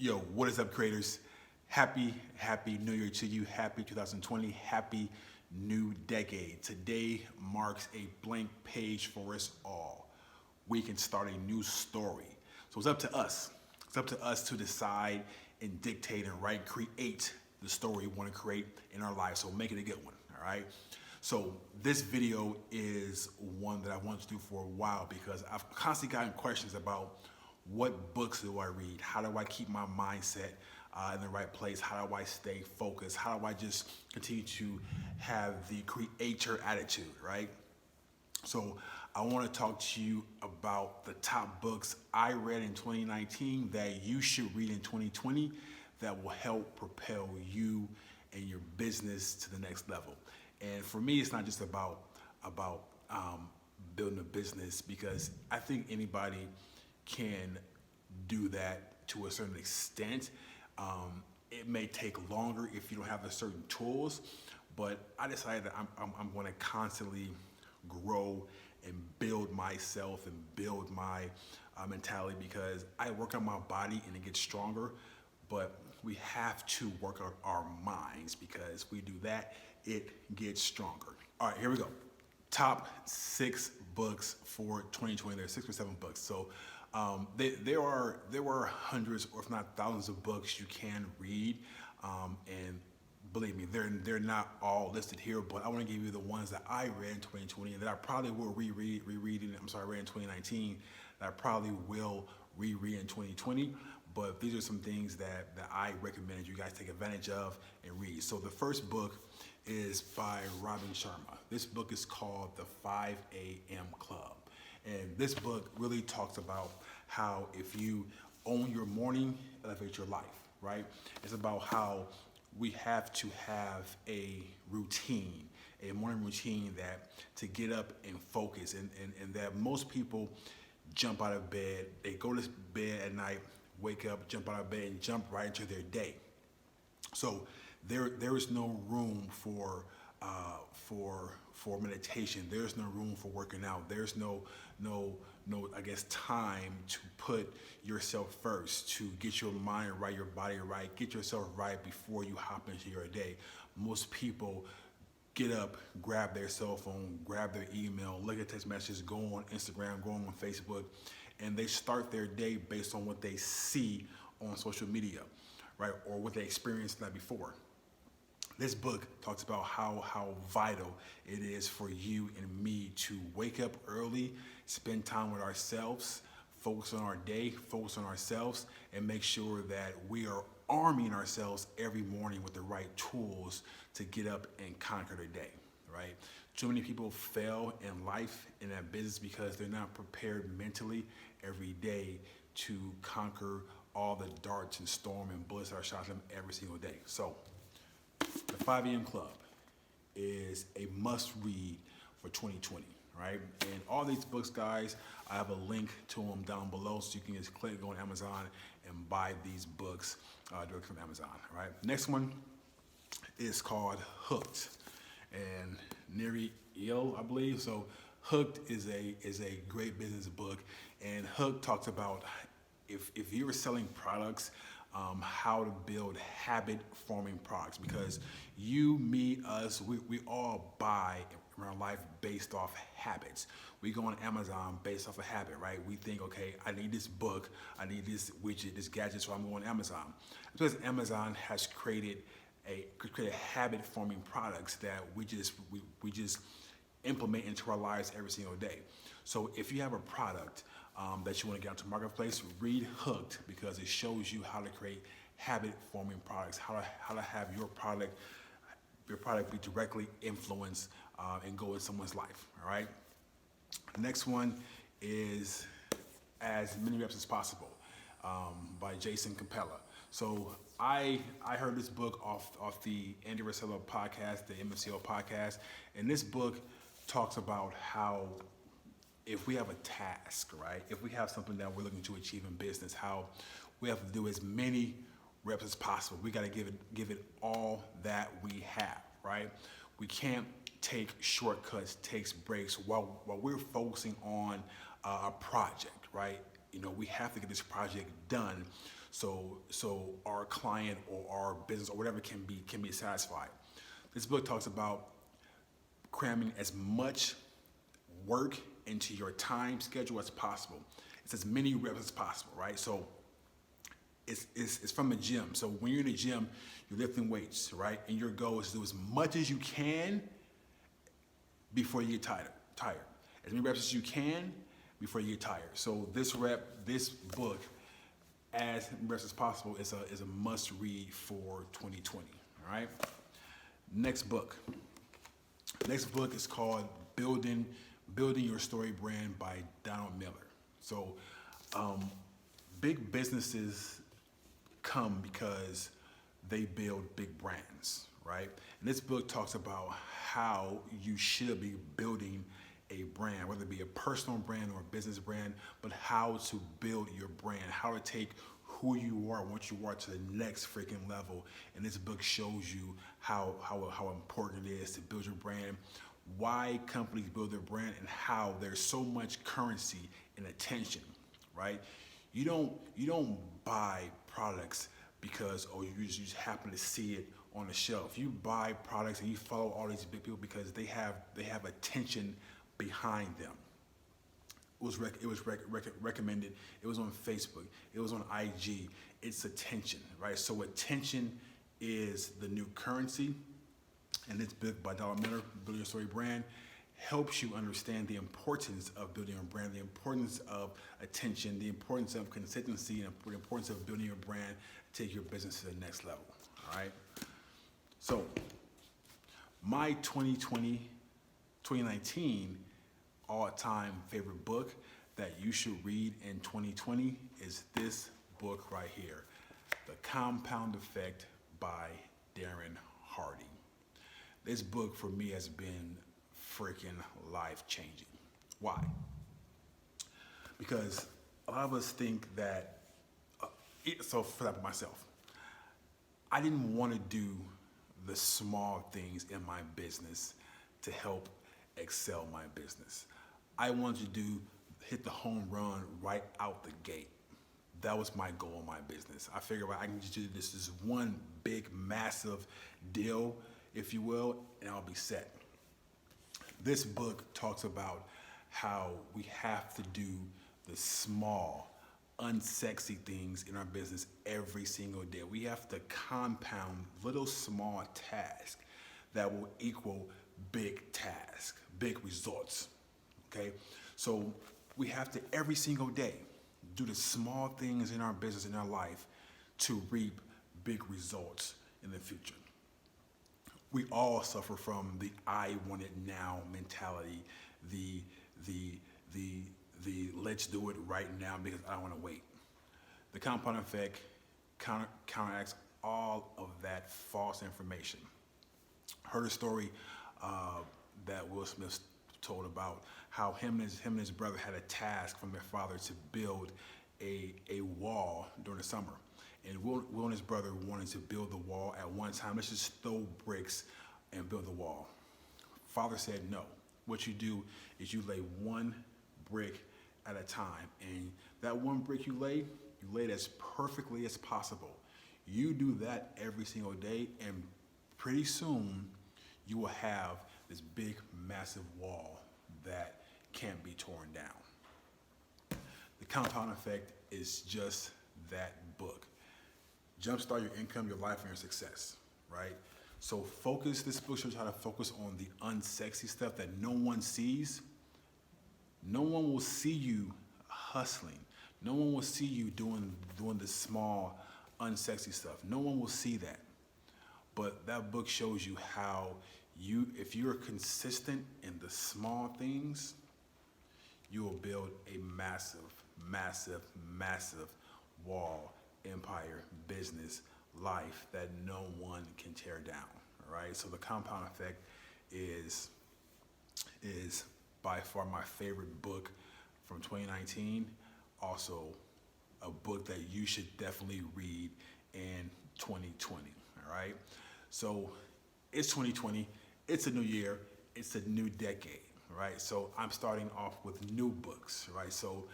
Yo, what is up, creators? Happy New Year to you. Happy 2020. Happy new decade. Today marks a blank page for us all. We can start a new story. So it's up to us. It's up to us to decide and dictate and create the story we want to create in our lives. So make it a good one, all right? So this video is one that I wanted to do for a while because I've constantly gotten questions about what books do I read? How do I keep my mindset in the right place? How do I stay focused? How do I just continue to have the creator attitude, right? So I want to talk to you about the top books I read in 2019 that you should read in 2020 that will help propel you and your business to the next level. And for me, it's not just about building a business, because I think anybody can do that to a certain extent. It may take longer if you don't have the certain tools, but I decided that I'm going to constantly grow and build myself and build my mentality, because I work on my body and it gets stronger, but we have to work on our minds, because if we do that, it gets stronger. All right, here we go. Top 6 books for 2020. There are 6 or 7 books. So there are hundreds, or if not thousands, of books you can read, and believe me, they're not all listed here. But I want to give you the ones that I read in 2020 and that I probably will reread in 2019. That I probably will reread in 2020. But these are some things that I recommend you guys take advantage of and read. So the first book is by Sharma. This book is called The 5 a.m. Club. And this book really talks about how if you own your morning, elevate your life, right? It's about how we have to have a routine, a morning routine, that to get up and focus, and that most people jump out of bed, they go to bed at night, wake up, jump out of bed, and jump right into their day. So there is no room for meditation. There's no room for working out. There's no I guess time to put yourself first, to get your mind right, your body right, get yourself right before you hop into your day. Most people get up, grab their cell phone, grab their email, look at text messages, go on Instagram, go on Facebook, and they start their day based on what they see on social media, right, or what they experienced the night before. This book talks about how vital it is for you and me to wake up early, spend time with ourselves, focus on our day, focus on ourselves, and make sure that we are arming ourselves every morning with the right tools to get up and conquer the day, right? Too many people fail in life, in that business, because they're not prepared mentally every day to conquer all the darts and storm and bullets that are shot at them every single day. So the 5 a.m. Club is a must-read for 2020, right? And all these books, guys, I have a link to them down below, so you can just click, go on Amazon, and buy these books directly from Amazon, right? Next one is called Hooked, and Nir Eyal, I believe. So Hooked is a great business book, and Hooked talks about if you were selling products, how to build habit-forming products, because you, me, us, we all buy in our life based off habits. We go on Amazon based off a habit, right? We think, okay, I need this book, I need this widget, this gadget, so I'm going on Amazon. Because Amazon has created habit-forming products that we just implement into our lives every single day. So if you have a product that you want to get onto the marketplace, read Hooked, because it shows you how to create habit-forming products, how to have your product be directly influenced and go in someone's life. All right. Next one is As Many Reps as Possible by Jason Capella. So I heard this book off the Andy Rosello podcast, the MFCO podcast, and this book talks about how if we have a task, right, if we have something that we're looking to achieve in business, how we have to do as many reps as possible. We got to give it all that we have, right? We can't take shortcuts, take breaks while we're focusing on a project, right? You know, we have to get this project done so our client or our business or whatever can be satisfied. This book talks about cramming as much work into your time schedule as possible. It's as many reps as possible, right? So it's from a gym. So when you're in the gym, you're lifting weights, right? And your goal is to do as much as you can before you get tired. As many reps as you can before you get tired. So this book, as many reps as possible, is a must read for 2020. All right. Next book is called Building Your Story Brand by Donald Miller. So big businesses come because they build big brands, right? And this book talks about how you should be building a brand, whether it be a personal brand or a business brand, but how to build your brand, how to take who you are, what you are to the next freaking level. And this book shows you how important it is to build your brand, why companies build their brand, and how there's so much currency in attention, right? You don't buy products because you just happen to see it on the shelf. You buy products and you follow all these big people because they have attention behind them. It was recommended. It was on Facebook. It was on IG. It's attention, right? So attention is the new currency. And this book by Donald Miller, Building Your Story Brand, helps you understand the importance of building a brand, the importance of attention, the importance of consistency, and the importance of building your brand, take your business to the next level. All right. So my 2019 all-time favorite book that you should read in 2020 is this book right here, The Compound Effect by Darren Hardy. This book for me has been freaking life-changing. Why? Because a lot of us think that, so for example, myself, I didn't want to do the small things in my business to help excel my business. I wanted to hit the home run right out the gate. That was my goal in my business. I figured I can just do this one big, massive deal, if you will, and I'll be set. This book talks about how we have to do the small, unsexy things in our business every single day. We have to compound little small tasks that will equal big tasks, big results, okay? So we have to every single day do the small things in our business, in our life, to reap big results in the future. We all suffer from the I want it now mentality, the let's do it right now because I don't want to wait. The compound effect counteracts all of that false information. Heard a story that Will Smith told about how him and his brother had a task from their father to build a wall during the summer. And Will and his brother wanted to build the wall at one time. Let's just throw bricks and build the wall. Father said no. What you do is you lay one brick at a time. And that one brick you lay it as perfectly as possible. You do that every single day, and pretty soon you will have this big, massive wall that can't be torn down. The compound effect is just that book. Jumpstart your income, your life, and your success, right? So this book shows you how to focus on the unsexy stuff that no one sees. No one will see you hustling. No one will see you doing the small, unsexy stuff. No one will see that. But that book shows you how if you're consistent in the small things, you will build a massive, massive, massive wall, empire, business, life that no one can tear down, all right? So the compound effect is by far my favorite book from 2019. Also a book that you should definitely read in 2020, all right? So it's 2020, it's a new year, it's a new decade, right? So I'm starting off with new books, right? So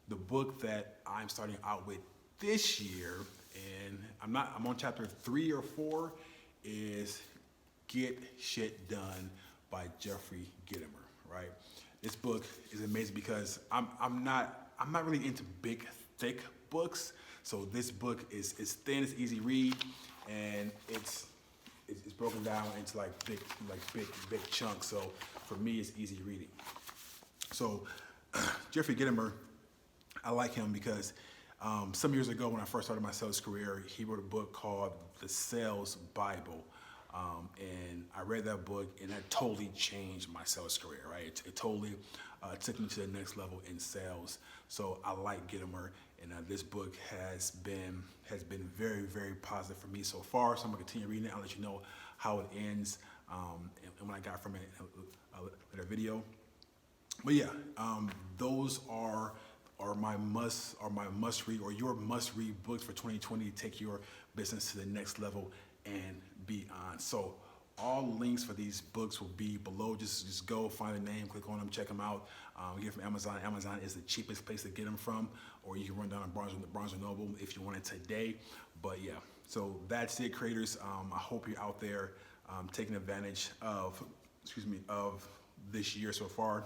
the book that I'm starting out with this year, and I'm on chapter 3 or 4, is Get Shit Done by Jeffery Gitomer, right? This book is amazing because I'm not really into big, thick books. So this book is thin, it's easy read, and it's broken down into big chunks. So for me, it's easy reading. So Jeffery Gitomer, I like him because some years ago when I first started my sales career, he wrote a book called The Sales Bible. And I read that book, and that totally changed my sales career, right? It totally took me to the next level in sales. So I like Gitomer, and this book has been very, very positive for me so far. So I'm gonna continue reading it. I'll let you know how it ends and what I got from it in a video. But yeah, those are my must read, or your must read books for 2020 to take your business to the next level and beyond. So all links for these books will be below. Just go find a name, click on them, check them out. We get from Amazon. Amazon is the cheapest place to get them from, or you can run down to Barnes & Noble if you want it today. But yeah, so that's it, creators. I hope you're out there taking advantage of this year so far.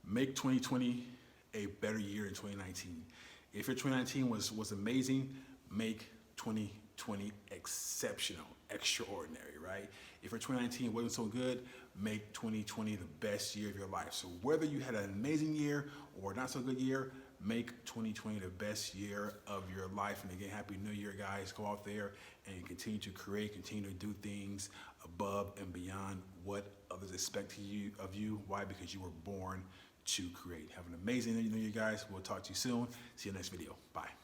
Make 2020 a better year than 2019. If your 2019 was amazing, make 2020 exceptional, extraordinary, right? If your 2019 wasn't so good, make 2020 the best year of your life. So whether you had an amazing year or not so good year, make 2020 the best year of your life. And again, Happy New Year, guys. Go out there and continue to create, continue to do things above and beyond what others expect of you. Why? Because you were born to create. Have an amazing New Year, guys. We'll talk to you soon. See you next video. Bye.